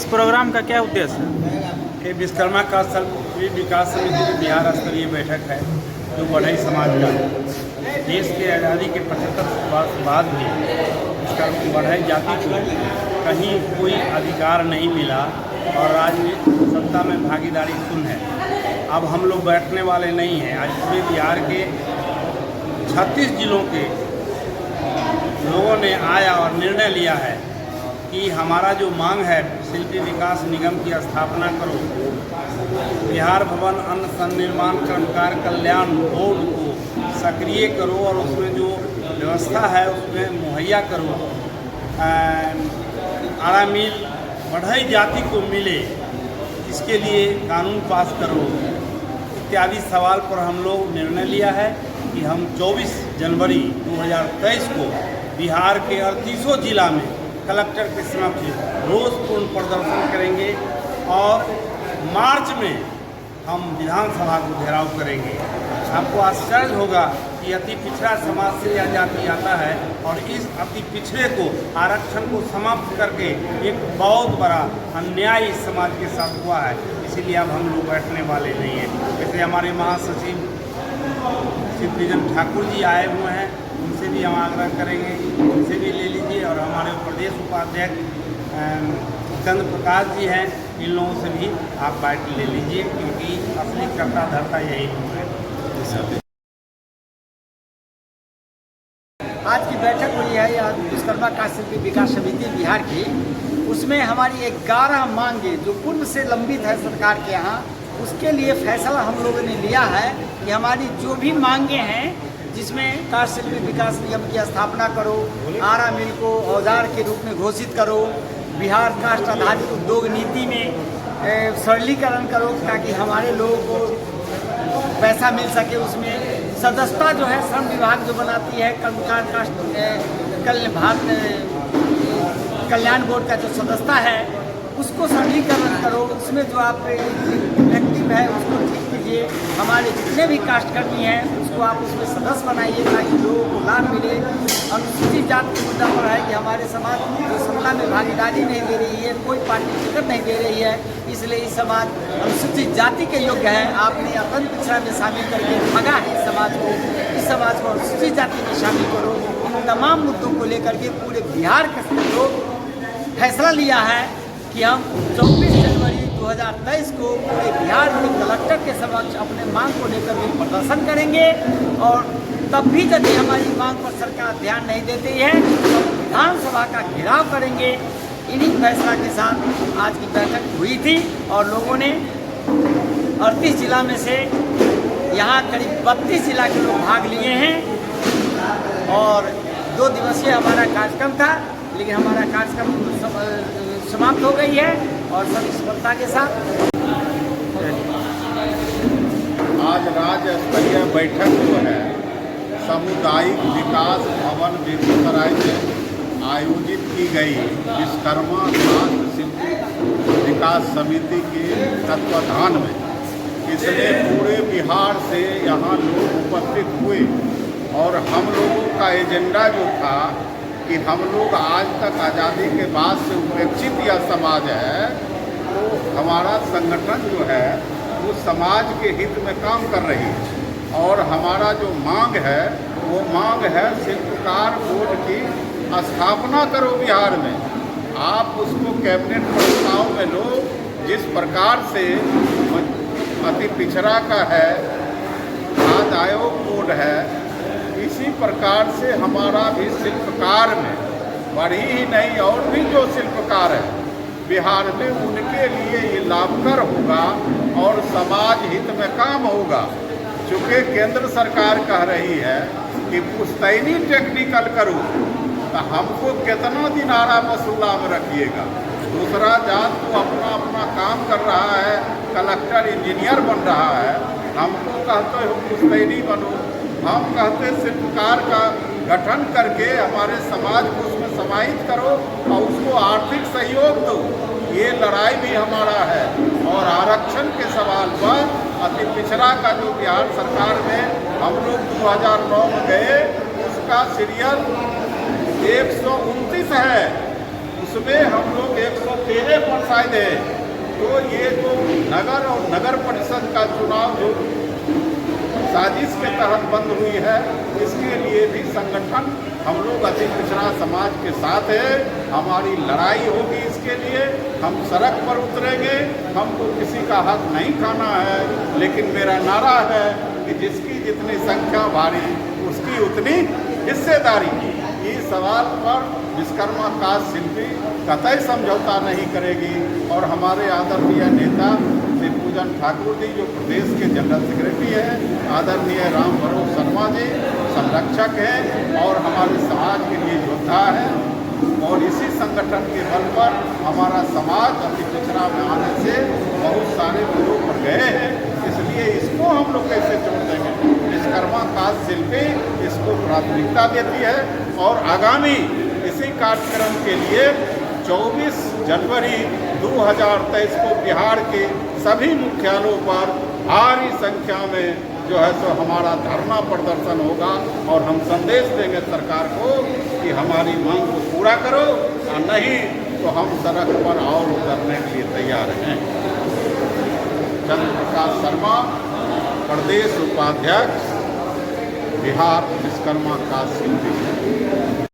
Programme का क्या उद्देश्य है? कि विश्वकर्मा का विकास समिति की बिहार स्तरीय बैठक है जो बढ़ई समाज का देश के आज़ादी के 75 वर्ष बाद भी इसका बढ़ई जाति को कहीं कोई अधिकार नहीं मिला और राज्य सत्ता में भागीदारी शून्य है। अब हम लोग बैठने वाले नहीं हैं। आज पूरे बिहार के 36 जिलों के लोगों ने आया और निर्णय लिया है कि हमारा जो मांग है शिल्पी विकास निगम की स्थापना करो, बिहार भवन अन्न सन्निर्माण कर्मकार कल्याण बोर्ड को सक्रिय करो और उसमें जो व्यवस्था है उसमें मुहैया करो, आड़ा मील बढ़ई जाति को मिले, इसके लिए कानून पास करो इत्यादि सवाल पर हम लोग निर्णय लिया है कि हम 24 जनवरी 2023 को बिहार के 38 जिला में कलेक्टर के समक्ष रोषपूर्ण प्रदर्शन करेंगे और मार्च में हम विधानसभा को घेराव करेंगे। आपको आश्चर्य होगा कि अति पिछड़ा समाज से यह जाति आता है और इस अति पिछड़े को आरक्षण को समाप्त करके एक बहुत बड़ा अन्याय इस समाज के साथ हुआ है। इसीलिए अब हम लोग बैठने वाले नहीं हैं। जैसे हमारे महासचिव शिवप्रिजन ठाकुर जी आए हुए हैं, उनसे भी हम आग्रह करेंगे, उनसे भी ले लीजिए और हमारे प्रदेश उपाध्यक्ष चंद्र प्रकाश जी हैं, इन लोगों से भी आप बाइट ले लीजिए क्योंकि असली कर्ता धर्ता यही लोग हैं। आज की बैठक हुई है विश्वकर्मा का शिल्पी विकास समिति बिहार की। उसमें हमारी 11 मांगे जो पूर्व से लंबित है सरकार के यहाँ, उसके लिए फैसला हम लोगों ने लिया है कि हमारी जो भी मांगे हैं जिसमें काष्ठ शिल्पी विकास निगम की स्थापना करो, आरा मिल को औजार के रूप में घोषित करो, बिहार काष्ठ आधारित उद्योग नीति में सरलीकरण करो ताकि हमारे लोगों को पैसा मिल सके। उसमें सदस्यता जो है श्रम विभाग जो बनाती है कर्मकार काष्ठ कल्याण बोर्ड का जो सदस्यता है उसको सरलीकरण करो। उसमें जो आप एक्टिव है उसको ठीक कीजिए। हमारे जितने भी काष्ठकर्मी हैं उसको आप उसमें सदस्य बनाइए ताकि लोगों को लाभ मिले। अनुसूचित जाति के मुद्दा पर है कि हमारे समाज जो सत्ता में भागीदारी नहीं दे रही है, कोई पार्टी टिकट नहीं दे रही है, इसलिए इस समाज अनुसूचित जाति के योग्य है। आपने अत्यंत पिछड़ा में शामिल करके भगा है इस समाज को अनुसूचित जाति में शामिल करो। इन तमाम मुद्दों को लेकर के पूरे बिहार के लोग फैसला लिया है कि हम 24 जनवरी 2023 को पूरे बिहार के कलेक्टर के समक्ष अपने मांग को लेकर के प्रदर्शन करेंगे और तब भी यदि हमारी मांग पर सरकार ध्यान नहीं देती है तो विधानसभा का घेराव करेंगे। इन्हीं फैसला के साथ आज की बैठक हुई थी और लोगों ने 38 जिला में से यहाँ करीब 32 जिला के लोग भाग लिए हैं और 2 दिवसीय हमारा कार्यक्रम था, लेकिन हमारा कार्यक्रम समाप्त हो गई है और सभी सफलता के साथ। आज राज्य स्तरीय बैठक जो है सामुदायिक विकास भवन बेगूसराय में आयोजित की गई विश्वकर्मा काष्ठ शिल्पी विकास समिति के तत्वाधान में, इसमें पूरे बिहार से यहाँ लोग उपस्थित हुए और हम लोगों का एजेंडा जो था कि हम लोग आज तक आज़ादी के बाद से उपेक्षित यह समाज है, तो हमारा संगठन जो है वो समाज के हित में काम कर रही है और हमारा जो मांग है वो मांग है शिल्पकार बोर्ड की स्थापना करो बिहार में। आप उसको कैबिनेट प्रस्ताव में लो। जिस प्रकार से अति पिछड़ा का है खाद्य आयोग बोर्ड है, इसी प्रकार से हमारा भी शिल्पकार में बड़ी ही नहीं और भी जो शिल्पकार है बिहार में उनके लिए ये लाभकर होगा और समाज हित में काम होगा। चूँकि केंद्र सरकार कह रही है कि पुश्तैनी टेक्निकल करो, तो हमको कितना दिन आरा मसूला में रखिएगा। दूसरा जात तो अपना अपना काम कर रहा है, कलेक्टर इंजीनियर बन रहा है, हमको कहते हो पुश्तैनी बनो। हम कहते शिल्पकार का गठन करके हमारे समाज को उसमें समाहित करो और उसको आर्थिक सहयोग दो। ये लड़ाई भी हमारा है। और आरक्षण के सवाल पर अति पिछड़ा का जो बिहार सरकार में हम लोग 2009 में गए, उसका सीरियल 129 है। उस उसमें हम लोग 113 पर शायद है। तो ये जो नगर और नगर परिषद का चुनाव जो साजिश के तहत बंद हुई है, इसके लिए भी संगठन हम लोग अति पिछड़ा समाज के साथ है। हमारी लड़ाई होगी इसके लिए, हम सड़क पर उतरेंगे। हमको किसी का हक नहीं खाना है, लेकिन मेरा नारा है कि जिसकी जितनी संख्या भारी उसकी उतनी हिस्सेदारी। इस सवाल पर विश्वकर्मा कास्ट शिल्पी कतई समझौता नहीं करेगी और हमारे आदरणीय नेता श्री पूजन ठाकुर जी जो प्रदेश के जनरल सेक्रेटरी हैं, आदरणीय राम भरोस शर्मा जी संरक्षक हैं और हमारे समाज के लिए योद्धा हैं। और इसी संगठन के बल पर हमारा समाज अति पिछड़ा में आने से बहुत सारे लोगों पर गए हैं, इसलिए इसको हम लोग कैसे छोड़ देंगे। विश्वकर्मा कास्ट शिल्पी इसको प्राथमिकता देती है और आगामी इसी कार्यक्रम के लिए 24 जनवरी 2023 को बिहार के सभी मुख्यालयों पर भारी संख्या में जो है सो हमारा धरना प्रदर्शन होगा और हम संदेश देंगे सरकार को कि हमारी मांग को पूरा करो और नहीं तो हम सड़क पर और उतरने के लिए तैयार हैं। चंद्रप्रकाश शर्मा, प्रदेश उपाध्यक्ष, बिहार विश्वकर्मा कास्ट शिल्पी।